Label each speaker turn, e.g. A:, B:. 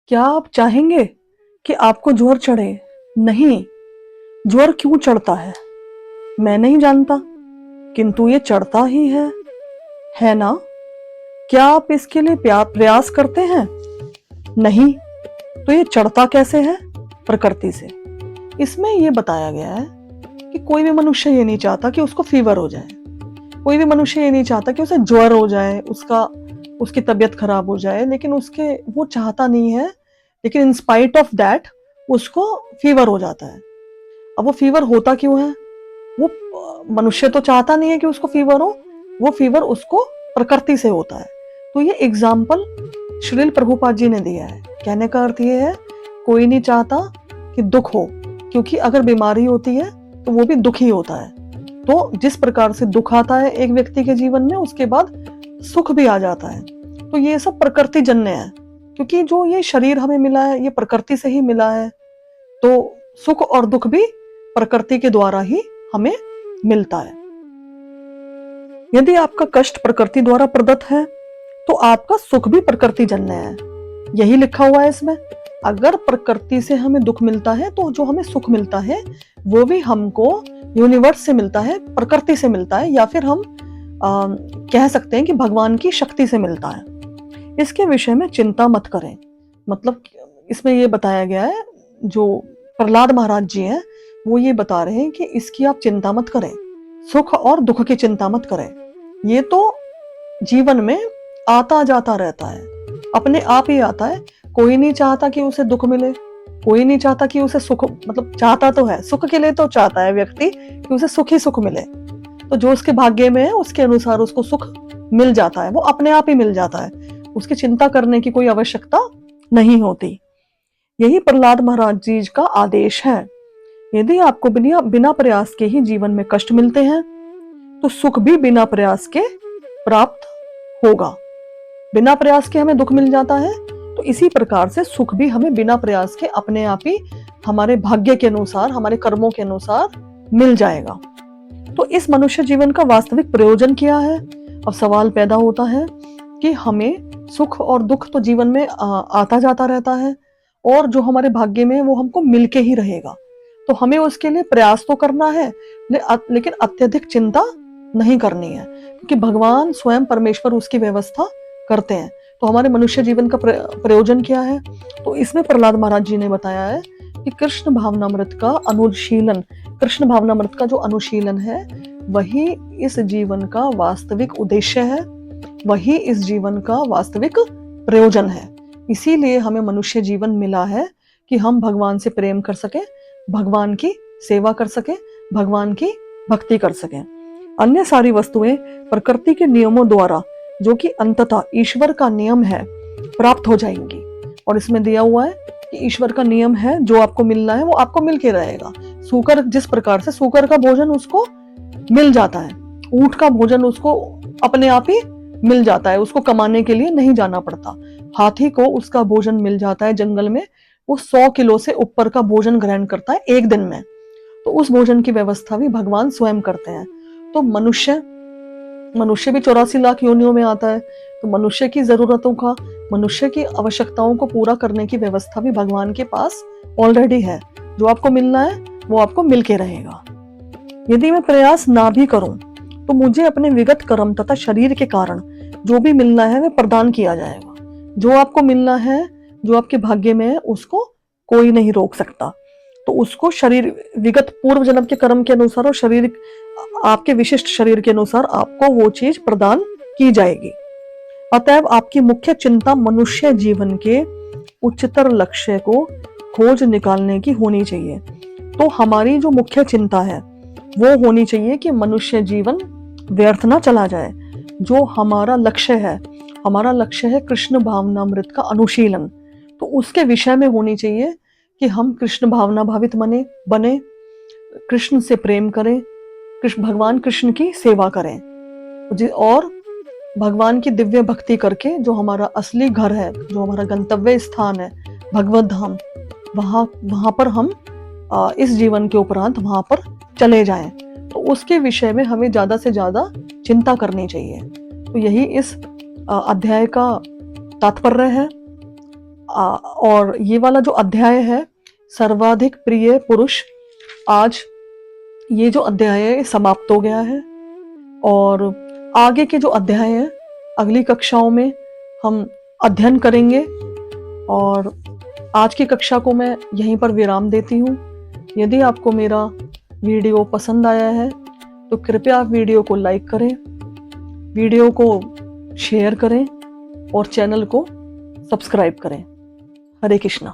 A: क्या आप चाहेंगे कि आपको ज्वर चढ़े? नहीं। ज्वर क्यों चढ़ता है मैं नहीं जानता, किंतु ये चढ़ता ही है ना? क्या आप इसके लिए प्रयास करते हैं? नहीं। तो ये चढ़ता कैसे है? प्रकृति से। इसमें ये बताया गया है कि कोई भी मनुष्य ये नहीं चाहता कि उसको फीवर हो जाए, कोई भी मनुष्य ये नहीं चाहता कि उसे ज्वर हो जाए, उसकी तबीयत खराब हो जाए, लेकिन वो चाहता नहीं है, लेकिन इन स्पाइट ऑफ दैट उसको फीवर हो जाता है। अब वो फीवर होता क्यों है? वो मनुष्य तो चाहता नहीं है कि उसको फीवर हो, वो फीवर उसको प्रकृति से होता है। तो ये एग्जाम्पल श्रील प्रभुपाद जी ने दिया है। कहने का अर्थ ये है, कोई नहीं चाहता कि दुख हो, क्योंकि अगर बीमारी होती है तो वो भी दुख ही होता है। तो जिस प्रकार से दुख आता है एक व्यक्ति के जीवन में, उसके बाद सुख भी आ जाता है। तो ये सब प्रकृति जन्य है, क्योंकि जो ये शरीर हमें मिला है ये प्रकृति से ही मिला है। तो सुख और दुख भी प्रकृति के द्वारा ही हमें मिलता है। यदि आपका कष्ट प्रकृति द्वारा प्रदत्त है तो आपका सुख भी प्रकृति जन्य है। यही लिखा हुआ है इसमें। अगर प्रकृति से हमें दुख मिलता है तो जो हमें सुख मिलता है वो भी हमको यूनिवर्स से मिलता है, प्रकृति से मिलता है, या फिर हम कह सकते हैं कि भगवान की शक्ति से मिलता है। इसके विषय में चिंता मत करें। मतलब इसमें ये बताया गया है, जो प्रहलाद महाराज जी हैं वो ये बता रहे हैं कि इसकी आप चिंता मत करें, सुख और दुख की चिंता मत करें। ये तो जीवन में आता जाता रहता है, अपने आप ही आता है। कोई नहीं चाहता कि उसे दुख मिले, कोई नहीं चाहता कि उसे सुख, मतलब चाहता तो है, सुख के लिए तो चाहता है व्यक्ति कि उसे सुख ही सुख मिले। तो जो उसके भाग्य में है उसके अनुसार उसको सुख मिल जाता है, वो अपने आप ही मिल जाता है, उसकी चिंता करने की कोई आवश्यकता नहीं होती। यही प्रहलाद महाराज जी का आदेश है। यदि आपको बिना प्रयास के ही जीवन में कष्ट मिलते हैं तो सुख भी बिना प्रयास के प्राप्त होगा। बिना प्रयास के हमें दुख मिल जाता है, तो इसी प्रकार से सुख भी हमें बिना प्रयास के अपने आप ही हमारे भाग्य के अनुसार, हमारे कर्मों के अनुसार मिल जाएगा। तो इस मनुष्य जीवन का वास्तविक प्रयोजन क्या है? अब सवाल पैदा होता है कि हमें सुख और दुख तो जीवन में आता जाता रहता है, और जो हमारे भाग्य में है वो हमको मिलके ही रहेगा। तो हमें उसके लिए प्रयास तो करना है, लेकिन अत्यधिक चिंता नहीं करनी है, क्योंकि भगवान स्वयं परमेश्वर उसकी व्यवस्था करते हैं। तो हमारे मनुष्य जीवन का प्रयोजन क्या है? तो इसमें प्रहलाद महाराज जी ने बताया है कि कृष्ण भावनामृत का अनुशीलन, कृष्ण भावनामृत का जो अनुशीलन है वही इस जीवन का वास्तविक उद्देश्य है, वही इस जीवन का वास्तविक प्रयोजन है। इसीलिए हमें मनुष्य जीवन मिला है कि हम भगवान से प्रेम कर सके, भगवान की सेवा कर सके, भगवान की भक्ति कर सके। अन्य सारी वस्तुएं प्रकृति के नियमों द्वारा, जो कि अंततः ईश्वर का नियम है, प्राप्त हो जाएंगी। और इसमें दिया हुआ है कि ईश्वर का नियम है, जो आपको मिलना है वो आपको मिल के रहेगा। सूकर जिस प्रकार से सूकर का भोजन उसको मिल जाता है, ऊंट का भोजन उसको अपने आप ही मिल जाता है, उसको कमाने के लिए नहीं जाना पड़ता। हाथी को उसका भोजन मिल जाता है जंगल में, वो 100 किलो से ऊपर का भोजन ग्रहण करता है एक दिन में। तो उस भोजन की व्यवस्था भी भगवान स्वयं करते हैं। तो मनुष्य भी 84 लाख योनियों में आता है, तो मनुष्य की जरूरतों का, मनुष्य की आवश्यकताओं को पूरा करने की व्यवस्था भी भगवान के पास ऑलरेडी है। जो आपको मिलना है वो आपको मिलके रहेगा। यदि मैं प्रयास ना भी करूं तो मुझे अपने विगत कर्म तथा शरीर के कारण जो भी मिलना है वह प्रदान किया जाएगा। जो आपको मिलना है, जो आपके भाग्य में है, उसको कोई नहीं रोक सकता। तो उसको शरीर, विगत पूर्व जन्म के कर्म के अनुसार और शरीर, आपके विशिष्ट शरीर के अनुसार आपको वो चीज प्रदान की जाएगी। अतएव आपकी मुख्य चिंता मनुष्य जीवन के उच्चतर लक्ष्य को खोज निकालने की होनी चाहिए। तो हमारी जो मुख्य चिंता है वो होनी चाहिए कि मनुष्य जीवन व्यर्थ ना चला जाए। जो हमारा लक्ष्य है, हमारा लक्ष्य है कृष्ण भावनामृत का अनुशीलन, तो उसके विषय में होनी चाहिए कि हम कृष्ण भावना भावित बने, कृष्ण से प्रेम करें, भगवान कृष्ण की सेवा करें, और भगवान की दिव्य भक्ति करके जो हमारा असली घर है, जो हमारा गंतव्य स्थान है भगवत धाम, वहां पर हम इस जीवन के उपरांत वहां पर चले जाएं। तो उसके विषय में हमें ज्यादा से ज्यादा चिंता करनी चाहिए। तो यही इस अध्याय का तात्पर्य है। और ये वाला जो अध्याय है सर्वाधिक प्रिय पुरुष, आज ये जो अध्याय है ये समाप्त हो गया है। और आगे के जो अध्याय है अगली कक्षाओं में हम अध्ययन करेंगे। और आज की कक्षा को मैं यहीं पर विराम देती हूँ। यदि आपको मेरा वीडियो पसंद आया है तो कृपया आप वीडियो को लाइक करें, वीडियो को शेयर करें और चैनल को सब्सक्राइब करें। हरे कृष्णा।